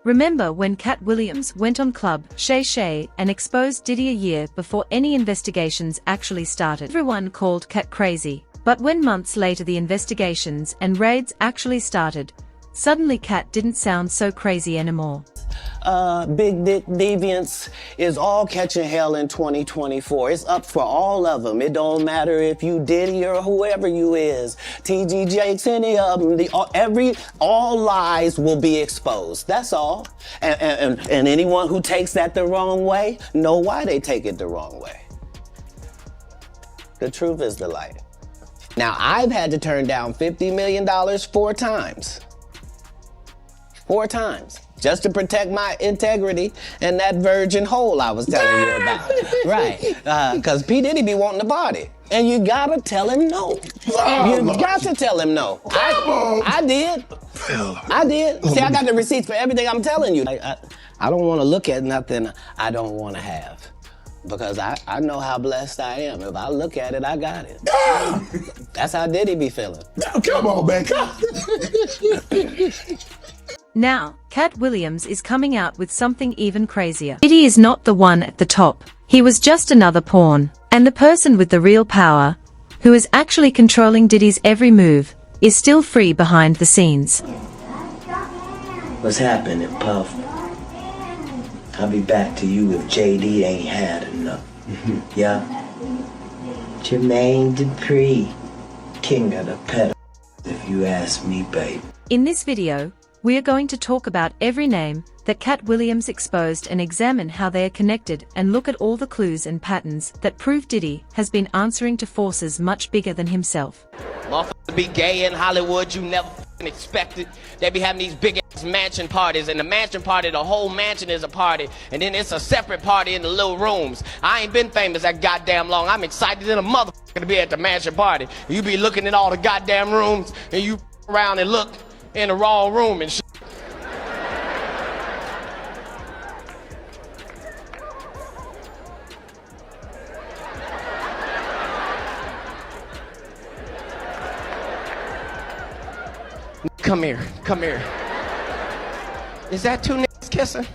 Remember when Cat Williams went on Club Shay Shay and exposed Diddy a year before any investigations actually started? Everyone called Cat crazy, but when months later the investigations and raids actually started, suddenly Cat didn't sound so crazy anymore. Big dick deviance is all catching hell in 2024. It's up for all of them. It don't matter if you Diddy or whoever you is. TG Jakes, any of them. All lies will be exposed. That's all. And anyone who takes that the wrong way, know why they take it the wrong way. The truth is the light. Now, I've had to turn down $50 million 4 times. 4 times. Just to protect my integrity and that virgin hole I was telling you about. Right. Because P. Diddy be wanting the body. And you gotta tell him no. You got to tell him no. I did. I did. See, I got the receipts for everything I'm telling you. I don't want to look at nothing I don't want to have. Because I know how blessed I am. If I look at it, I got it. That's how Diddy be feeling. Come on, man. Now, Cat Williams is coming out with something even crazier. Diddy is not the one at the top. He was just another pawn. And the person with the real power, who is actually controlling Diddy's every move, is still free behind the scenes. What's happening, Puff? I'll be back to you if JD ain't had enough. Yeah? Jermaine Dupri, king of the pedal, if you ask me, babe. In this video, we are going to talk about every name that Cat Williams exposed and examine how they are connected and look at all the clues and patterns that prove Diddy has been answering to forces much bigger than himself. Motherfuckers be gay in Hollywood, you never expect it. They be having these big ass mansion parties, and the mansion party, the whole mansion is a party, and then it's a separate party in the little rooms. I ain't been famous that goddamn long. I'm excited in a motherfucker to be at the mansion party. You be looking at all the goddamn rooms, and you around and look in the wrong room and shit. Come here, come here. Is that 2 niggas kissing?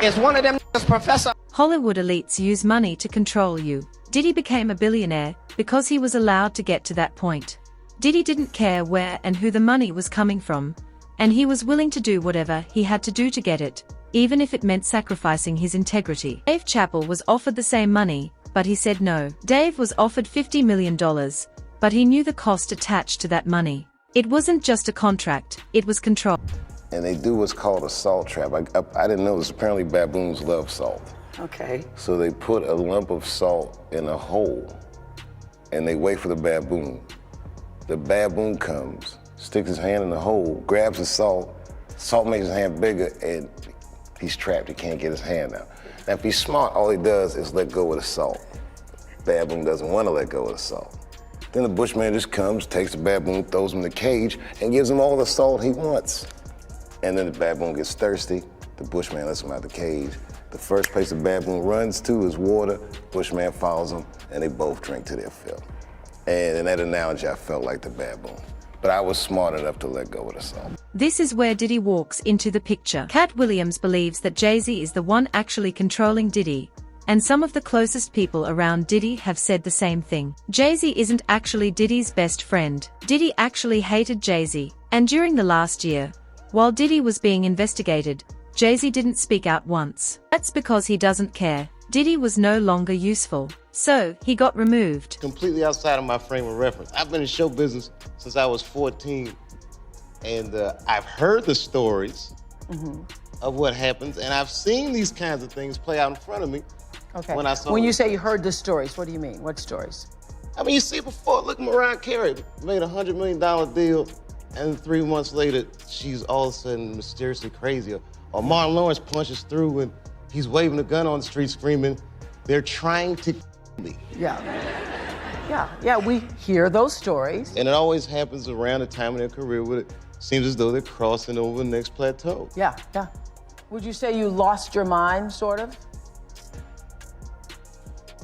Is one of them niggas Professor? Hollywood elites use money to control you. Diddy became a billionaire because he was allowed to get to that point. Diddy didn't care where and who the money was coming from, and he was willing to do whatever he had to do to get it, even if it meant sacrificing his integrity. Dave Chappelle was offered the same money, but he said no. Dave was offered $50 million, but he knew the cost attached to that money. It wasn't just a contract, it was control. And they do what's called a salt trap. I didn't know this. Apparently baboons love salt. Okay. So they put a lump of salt in a hole, and they wait for the baboon. The baboon comes, sticks his hand in the hole, grabs the salt makes his hand bigger, and he's trapped. He can't get his hand out. Now, if he's smart, all he does is let go of the salt. Baboon doesn't want to let go of the salt. Then the bushman just comes, takes the baboon, throws him in the cage, and gives him all the salt he wants. And then the baboon gets thirsty, the bushman lets him out the cage. The first place the baboon runs to is water, bushman follows him, and they both drink to their fill. And in that analogy, I felt like the baboon. But I was smart enough to let go of the salt. This is where Diddy walks into the picture. Cat Williams believes that Jay-Z is the one actually controlling Diddy, and some of the closest people around Diddy have said the same thing. Jay-Z isn't actually Diddy's best friend. Diddy actually hated Jay-Z, and during the last year, while Diddy was being investigated, Jay-Z didn't speak out once. That's because he doesn't care. Diddy was no longer useful, so he got removed. Completely outside of my frame of reference. I've been in show business since I was 14, and I've heard the stories of what happens, and I've seen these kinds of things play out in front of me. Okay. When you say you heard the stories, what do you mean? What stories? I mean, you see it before. Look, Mariah Carey made a $100 million deal, and 3 months later, she's all of a sudden mysteriously crazy. Or Martin Lawrence punches through and he's waving a gun on the street screaming, "They're trying to kill me." Yeah, we hear those stories. And it always happens around the time of their career where it seems as though they're crossing over the next plateau. Yeah. Would you say you lost your mind, sort of?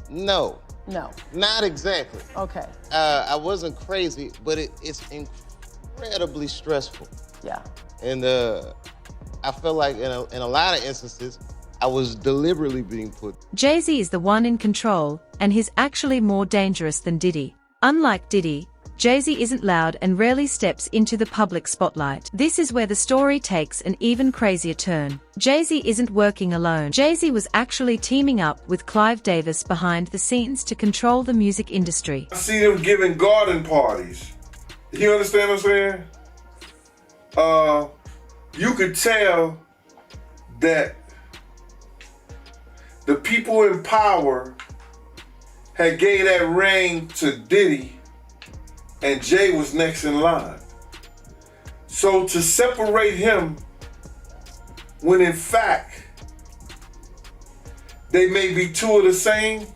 No. No. Not exactly. Okay. I wasn't crazy, but it's incredibly stressful. Yeah. And I feel like in a lot of instances, I was deliberately being put. Jay-Z is the one in control, and he's actually more dangerous than Diddy. Unlike Diddy, Jay-Z isn't loud and rarely steps into the public spotlight. This is where the story takes an even crazier turn. Jay-Z isn't working alone. Jay-Z was actually teaming up with Clive Davis behind the scenes to control the music industry. I see them giving garden parties. You understand what I'm saying? You could tell that the people in power had gave that ring to Diddy, and Jay was next in line. So to separate him, when in fact they may be two of the same,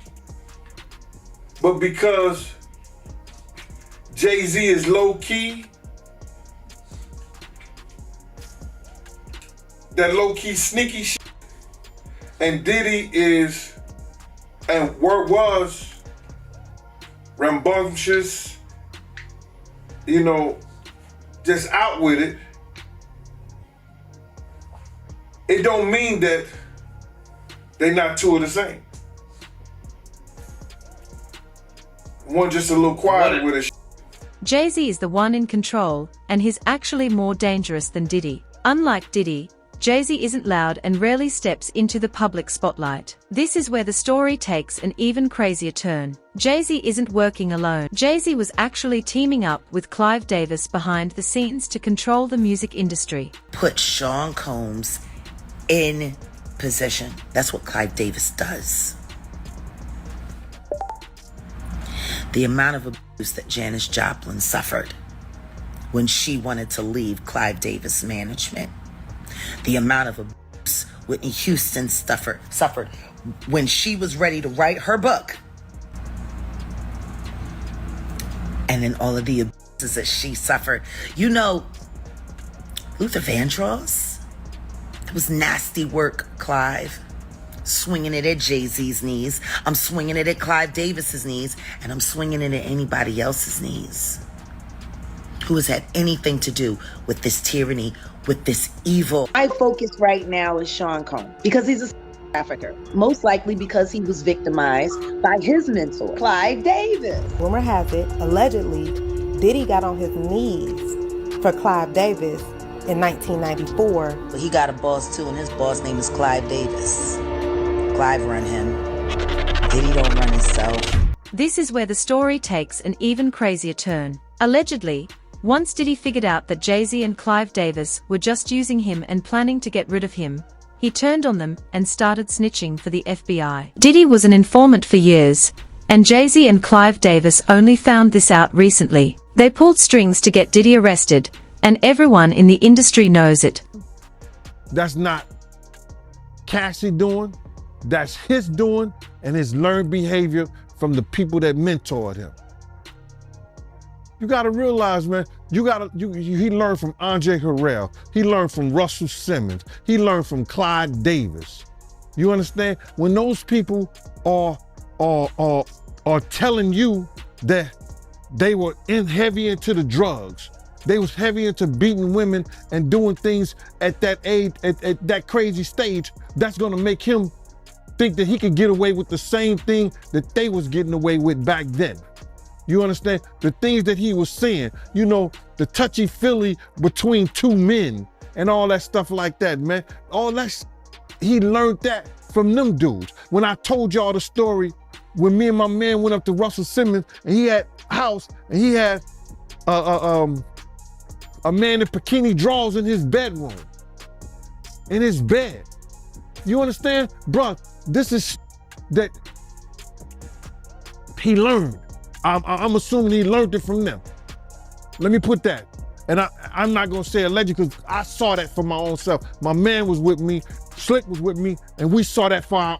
but because Jay-Z is low-key, that low-key sneaky shit, and Diddy is, and was, rambunctious, you know, just out with it, it don't mean that they not two of the same. One just a little quieter with it. Jay-Z is the one in control, and he's actually more dangerous than Diddy. Unlike Diddy, Jay-Z isn't loud and rarely steps into the public spotlight. This is where the story takes an even crazier turn. Jay-Z isn't working alone. Jay-Z was actually teaming up with Clive Davis behind the scenes to control the music industry. Put Sean Combs in position. That's what Clive Davis does. The amount of abuse that Janis Joplin suffered when she wanted to leave Clive Davis management. The amount of abuse Whitney Houston suffered when she was ready to write her book. And then all of the abuses that she suffered. You know, Luther Vandross, that was nasty work, Clive. Swinging it at Jay-Z's knees. I'm swinging it at Clive Davis's knees. And I'm swinging it at anybody else's knees who has had anything to do with this tyranny, with this evil. My focus right now is Sean Combs because he's a trafficker. Most likely because he was victimized by his mentor, Clive Davis. Rumor has it, allegedly, Diddy got on his knees for Clive Davis in 1994. But he got a boss too, and his boss name is Clive Davis. Clive run him. Diddy don't run himself. This is where the story takes an even crazier turn. Allegedly, once Diddy figured out that Jay-Z and Clive Davis were just using him and planning to get rid of him, he turned on them and started snitching for the FBI. Diddy was an informant for years, and Jay-Z and Clive Davis only found this out recently. They pulled strings to get Diddy arrested, and everyone in the industry knows it. That's not Cassie doing, that's his doing, and his learned behavior from the people that mentored him. You gotta realize, man, he learned from Andre Harrell. He learned from Russell Simmons. He learned from Clyde Davis. You understand? When those people are telling you that they were heavy into the drugs, they was heavy into beating women and doing things at that age, at that crazy stage, that's gonna make him think that he could get away with the same thing that they was getting away with back then. You understand? The things that he was saying, you know, the touchy-feely between two men and all that stuff like that, man. All that, he learned that from them dudes. When I told y'all the story, when me and my man went up to Russell Simmons and he had a house and he had a man in bikini drawers in his bedroom, in his bed. You understand? Bruh, this is that he learned. I'm assuming he learned it from them. Let me put that. And I'm not gonna say alleged because I saw that for my own self. My man was with me, Slick was with me, and we saw that for our